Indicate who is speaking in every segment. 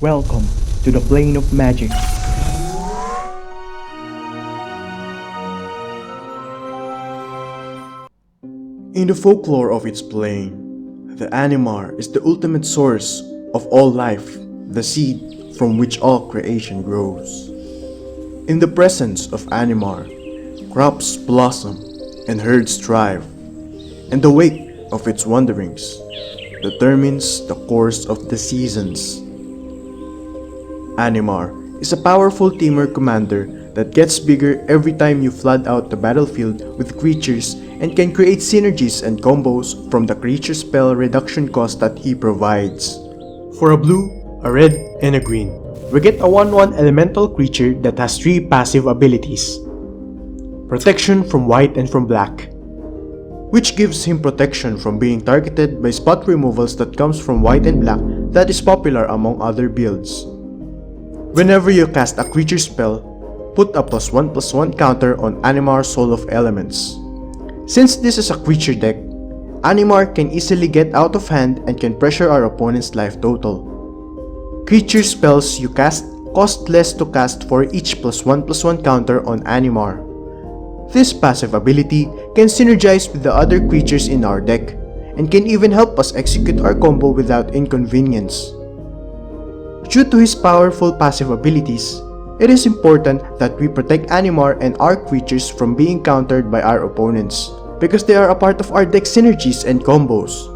Speaker 1: Welcome to the plane of magic.
Speaker 2: In the folklore of its plane, the Animar is the ultimate source of all life, the seed from which all creation grows. In the presence of Animar, crops blossom and herds thrive, and the wake of its wanderings determines the course of the seasons. Animar is a powerful teamwork commander that gets bigger every time you flood out the battlefield with creatures and can create synergies and combos from the creature spell reduction cost that he provides. For a blue, a red, and a green, we get a 1/1 elemental creature that has 3 passive abilities. Protection from white and from black, which gives him protection from being targeted by spot removals that comes from white and black that is popular among other builds. Whenever you cast a creature spell, put a +1/+1 counter on Animar's Soul of Elements. Since this is a creature deck, Animar can easily get out of hand and can pressure our opponent's life total. Creature spells you cast cost less to cast for each +1/+1 counter on Animar. This passive ability can synergize with the other creatures in our deck, and can even help us execute our combo without inconvenience. Due to his powerful passive abilities, it is important that we protect Animar and our creatures from being countered by our opponents, because they are a part of our deck synergies and combos.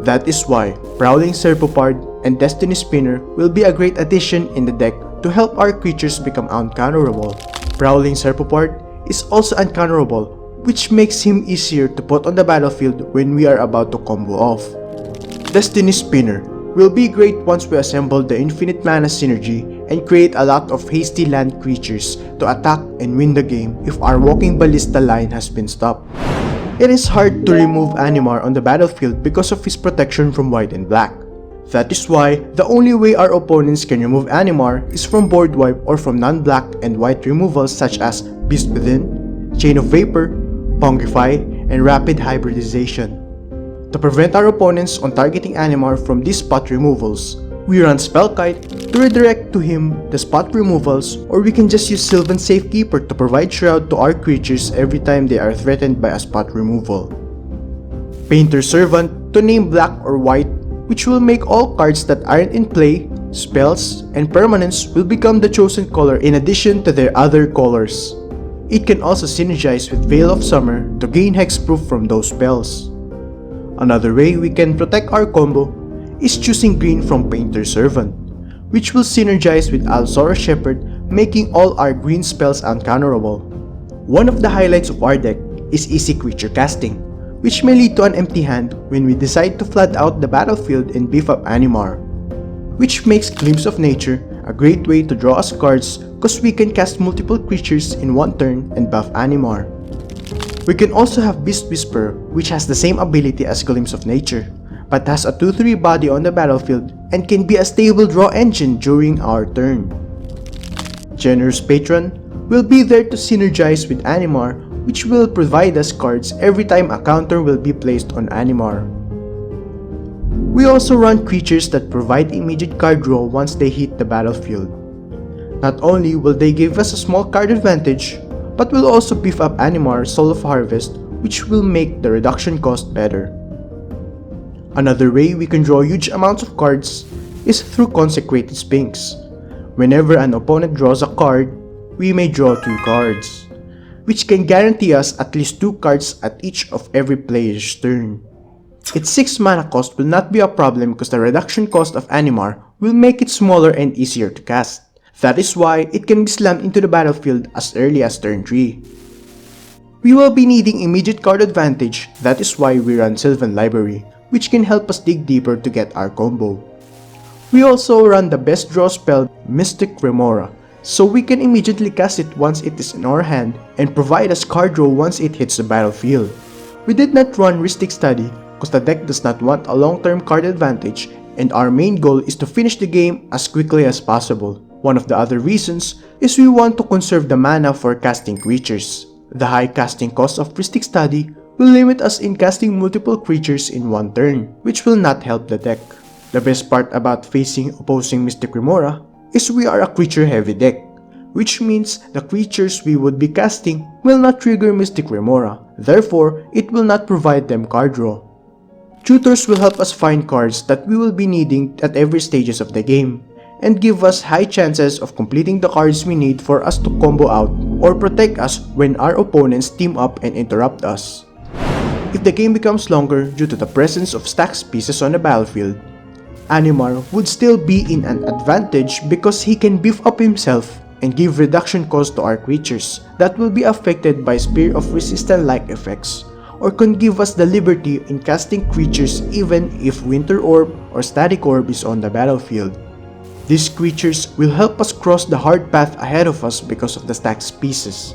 Speaker 2: That is why Prowling Serpopard and Destiny Spinner will be a great addition in the deck to help our creatures become uncounterable. Prowling Serpopard is also uncounterable, which makes him easier to put on the battlefield when we are about to combo off. Destiny Spinner will be great once we assemble the Infinite Mana Synergy and create a lot of hasty land creatures to attack and win the game if our Walking Ballista line has been stopped. It is hard to remove Animar on the battlefield because of his protection from white and black. That is why the only way our opponents can remove Animar is from board wipe or from non-black and white removals such as Beast Within, Chain of Vapor, Pongify, and Rapid Hybridization. To prevent our opponents on targeting Animar from these spot removals, we run Spellkite to redirect to him the spot removals, or we can just use Sylvan Safekeeper to provide Shroud to our creatures every time they are threatened by a spot removal. Painter Servant to name black or white, which will make all cards that aren't in play, spells, and permanents will become the chosen color in addition to their other colors. It can also synergize with Veil of Summer to gain hexproof from those spells. Another way we can protect our combo is choosing green from Painter Servant, which will synergize with Alzora Shepherd, making all our green spells uncounterable. One of the highlights of our deck is easy creature casting, which may lead to an empty hand when we decide to flood out the battlefield and beef up Animar, which makes Glimpse of Nature a great way to draw us cards cause we can cast multiple creatures in one turn and buff Animar. We can also have Beast Whisperer, which has the same ability as Glimpse of Nature, but has a 2/3 body on the battlefield and can be a stable draw engine during our turn. Generous Patron will be there to synergize with Animar, which will provide us cards every time a counter will be placed on Animar. We also run creatures that provide immediate card draw once they hit the battlefield. Not only will they give us a small card advantage, but will also beef up Animar's Soul of Harvest, which will make the reduction cost better. Another way we can draw huge amounts of cards is through Consecrated Sphinx. Whenever an opponent draws a card, we may draw 2 cards, which can guarantee us at least 2 cards at each of every player's turn. Its 6 mana cost will not be a problem because the reduction cost of Animar will make it smaller and easier to cast. That is why it can be slammed into the battlefield as early as turn 3. We will be needing immediate card advantage, that is why we run Sylvan Library, which can help us dig deeper to get our combo. We also run the best draw spell, Mystic Remora, so we can immediately cast it once it is in our hand and provide us card draw once it hits the battlefield. We did not run Rhystic Study because the deck does not want a long-term card advantage, and our main goal is to finish the game as quickly as possible. One of the other reasons is we want to conserve the mana for casting creatures. The high casting cost of Rhystic Study will limit us in casting multiple creatures in one turn, which will not help the deck. The best part about facing opposing Mystic Remora is we are a creature-heavy deck, which means the creatures we would be casting will not trigger Mystic Remora, therefore it will not provide them card draw. Tutors will help us find cards that we will be needing at every stages of the game, and give us high chances of completing the cards we need for us to combo out or protect us when our opponents team up and interrupt us. If the game becomes longer due to the presence of stacked pieces on the battlefield, Animar would still be in an advantage because he can beef up himself and give reduction cost to our creatures that will be affected by Spear of Resistance-like effects, or can give us the liberty in casting creatures even if Winter Orb or Static Orb is on the battlefield. These creatures will help us cross the hard path ahead of us because of the stacked pieces.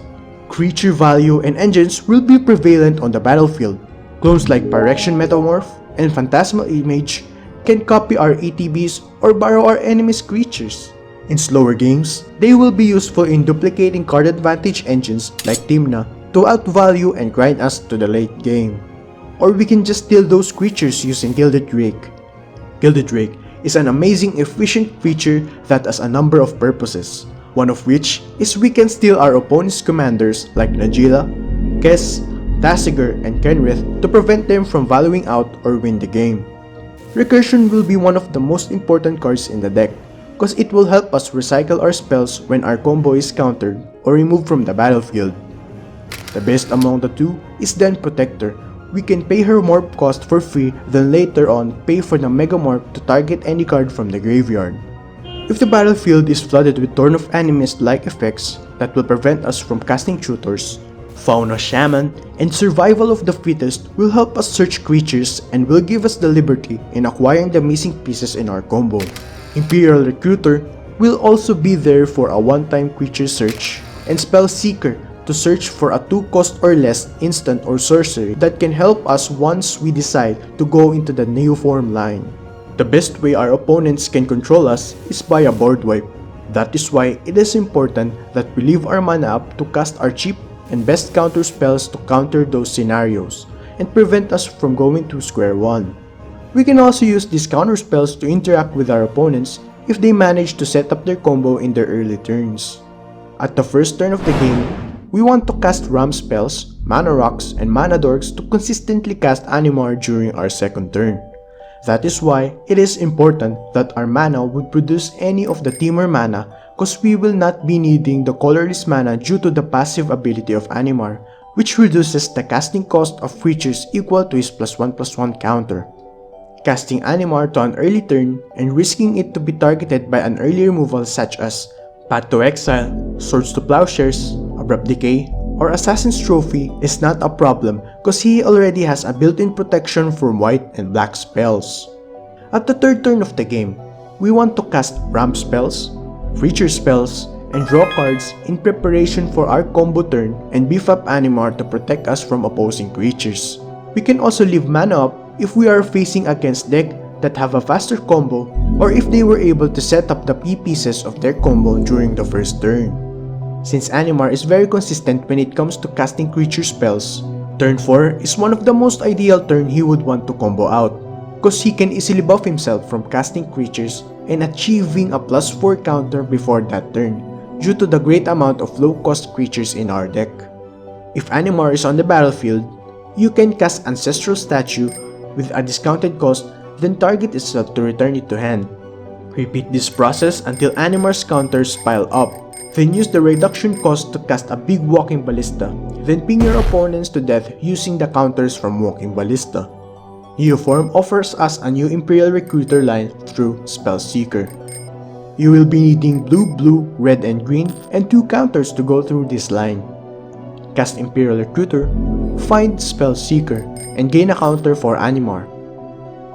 Speaker 2: Creature value and engines will be prevalent on the battlefield. Clones like Pyrexian Metamorph and Phantasmal Image can copy our ETBs or borrow our enemies' creatures. In slower games, they will be useful in duplicating card advantage engines like Timna to outvalue and grind us to the late game. Or we can just steal those creatures using Gilded Drake. Gilded Drake is an amazing efficient creature that has a number of purposes, one of which is we can steal our opponent's commanders like Najila, Kes, Tasigur, and Kenrith to prevent them from valuing out or win the game. Recursion will be one of the most important cards in the deck, because it will help us recycle our spells when our combo is countered or removed from the battlefield. The best among the two is then Protector. We can pay her morph cost for free, then later on pay for the Mega Morph to target any card from the graveyard. If the battlefield is flooded with Torn of Animist-like effects that will prevent us from casting Tutors, Fauna Shaman and Survival of the Fittest will help us search creatures and will give us the liberty in acquiring the missing pieces in our combo. Imperial Recruiter will also be there for a one-time creature search, and Spell Seeker to search for a 2-cost or less instant or sorcery that can help us once we decide to go into the Neoform line. The best way our opponents can control us is by a board wipe. That is why it is important that we leave our mana up to cast our cheap and best counter spells to counter those scenarios and prevent us from going to square one. We can also use these counter spells to interact with our opponents if they manage to set up their combo in their early turns. At the first turn of the game, we want to cast Ram spells, Mana Rocks, and Mana Dorks to consistently cast Animar during our second turn. That is why it is important that our mana would produce any of the Teamer mana, because we will not be needing the colorless mana due to the passive ability of Animar, which reduces the casting cost of creatures equal to his +1/+1 counter. Casting Animar to an early turn and risking it to be targeted by an early removal such as Path to Exile, Swords to Plowshares, Abrupt Decay, or Assassin's Trophy is not a problem because he already has a built-in protection from white and black spells. At the third turn of the game, we want to cast Ramp spells, Creature spells, and draw cards in preparation for our combo turn and beef up Animar to protect us from opposing creatures. We can also leave mana up if we are facing against deck that have a faster combo or if they were able to set up the P pieces of their combo during the first turn. Since Animar is very consistent when it comes to casting creature spells, turn 4 is one of the most ideal turn he would want to combo out, because he can easily buff himself from casting creatures and achieving a +4 counter before that turn, due to the great amount of low-cost creatures in our deck. If Animar is on the battlefield, you can cast Ancestral Statue with a discounted cost, then target itself to return it to hand. Repeat this process until Animar's counters pile up. Then use the reduction cost to cast a big Walking Ballista, then ping your opponents to death using the counters from Walking Ballista. Neoform offers us a new Imperial Recruiter line through Spell Seeker. You will be needing blue, blue, red, and green, and 2 counters to go through this line. Cast Imperial Recruiter, find Spell Seeker, and gain a counter for Animar.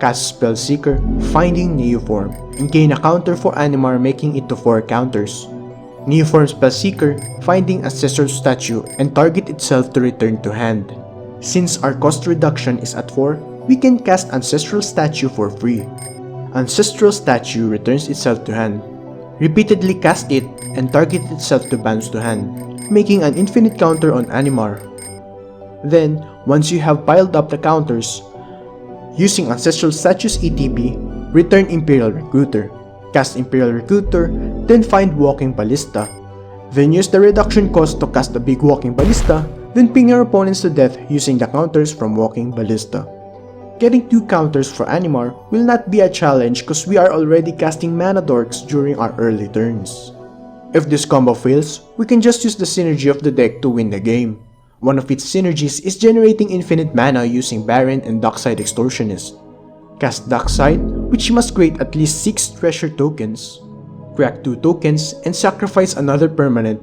Speaker 2: Cast Spell Seeker, finding Neoform, and gain a counter for Animar, making it to 4 counters. Neoform Spell Seeker, finding Ancestral Statue, and target itself to return to hand. Since our cost reduction is at 4, we can cast Ancestral Statue for free. Ancestral Statue returns itself to hand. Repeatedly cast it and target itself to bounce to hand, making an infinite counter on Animar. Then, once you have piled up the counters, using Ancestral Statue's ETB, return Imperial Recruiter. Cast Imperial Recruiter, then find Walking Ballista. Then use the reduction cost to cast a big Walking Ballista, then ping your opponents to death using the counters from Walking Ballista. Getting 2 counters for Animar will not be a challenge cause we are already casting Mana Dorks during our early turns. If this combo fails, we can just use the synergy of the deck to win the game. One of its synergies is generating infinite mana using Baron and Dockside Extortionist. Cast Dockside, which must create at least 6 treasure tokens. Crack 2 tokens and sacrifice another permanent,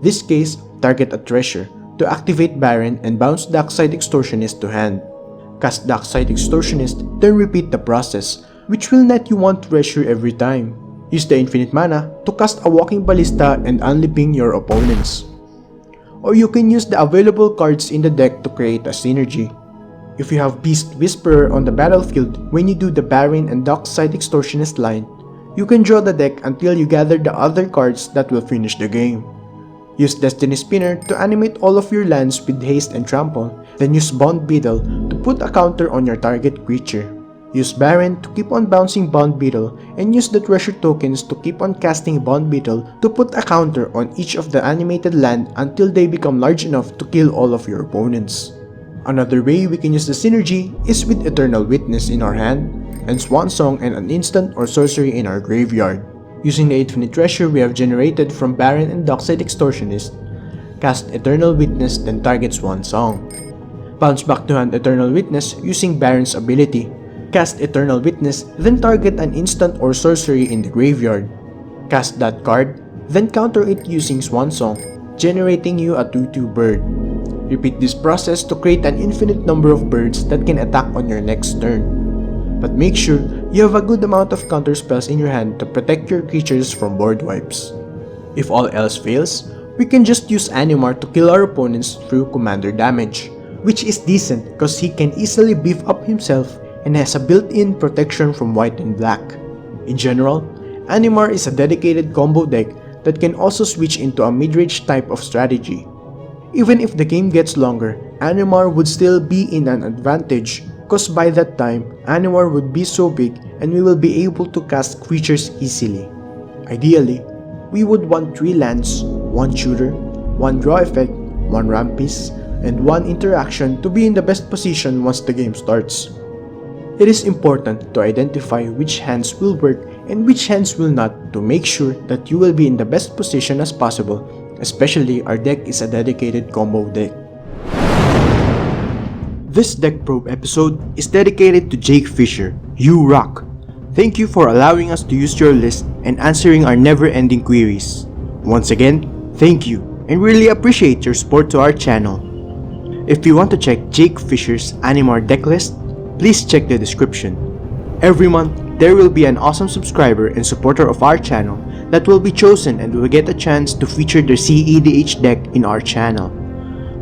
Speaker 2: this case target a treasure, to activate Baron and bounce Dockside Extortionist to hand. Cast Dockside Extortionist, then repeat the process, which will net you 1 treasure every time. Use the infinite mana to cast a Walking Ballista and unlipping your opponents. Or you can use the available cards in the deck to create a synergy. If you have Beast Whisperer on the battlefield when you do the Baron and Dockside Extortionist line, you can draw the deck until you gather the other cards that will finish the game. Use Destiny Spinner to animate all of your lands with haste and trample, then use Bond Beetle to put a counter on your target creature. Use Baron to keep on bouncing Bond Beetle and use the treasure tokens to keep on casting Bond Beetle to put a counter on each of the animated land until they become large enough to kill all of your opponents. Another way we can use the synergy is with Eternal Witness in our hand, and Swan Song and an instant or sorcery in our graveyard. Using the infinite treasure we have generated from Baron and Dockside Extortionist, cast Eternal Witness then target Swan Song. Bounce back to hand Eternal Witness using Baron's ability. Cast Eternal Witness, then target an instant or sorcery in the graveyard. Cast that card, then counter it using Swan Song, generating you a 2/2 bird. Repeat this process to create an infinite number of birds that can attack on your next turn. But make sure you have a good amount of counterspells in your hand to protect your creatures from board wipes. If all else fails, we can just use Animar to kill our opponents through commander damage, which is decent cause he can easily beef up himself and has a built-in protection from white and black. In general, Animar is a dedicated combo deck that can also switch into a mid-range type of strategy. Even if the game gets longer, Animar would still be in an advantage cause by that time, Animar would be so big and we will be able to cast creatures easily. Ideally, we would want 3 lands, 1 shooter, 1 draw effect, 1 ramp piece, and 1 interaction to be in the best position once the game starts. It is important to identify which hands will work and which hands will not to make sure that you will be in the best position as possible, especially our deck is a dedicated combo deck. This Deck Probe episode is dedicated to Jake Fisher. You rock! Thank you for allowing us to use your list and answering our never-ending queries. Once again, thank you and really appreciate your support to our channel. If you want to check Jake Fisher's Animar deck list, please check the description. Every month, there will be an awesome subscriber and supporter of our channel that will be chosen and will get a chance to feature their CEDH deck in our channel.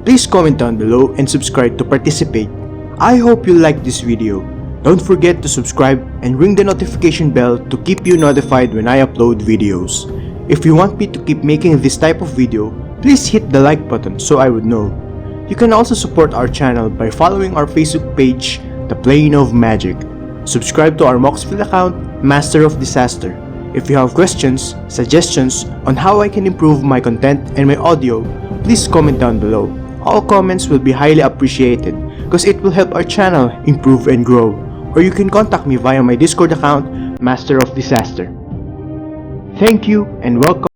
Speaker 2: Please comment down below and subscribe to participate. I hope you liked this video. Don't forget to subscribe and ring the notification bell to keep you notified when I upload videos. If you want me to keep making this type of video, please hit the like button so I would know. You can also support our channel by following our Facebook page, The Plane of Magic. Subscribe to our Moxfield account, Master of Disaster. If you have questions, suggestions on how I can improve my content and my audio, please comment down below. All comments will be highly appreciated because it will help our channel improve and grow. Or you can contact me via my Discord account, Master of Disaster. Thank you and welcome.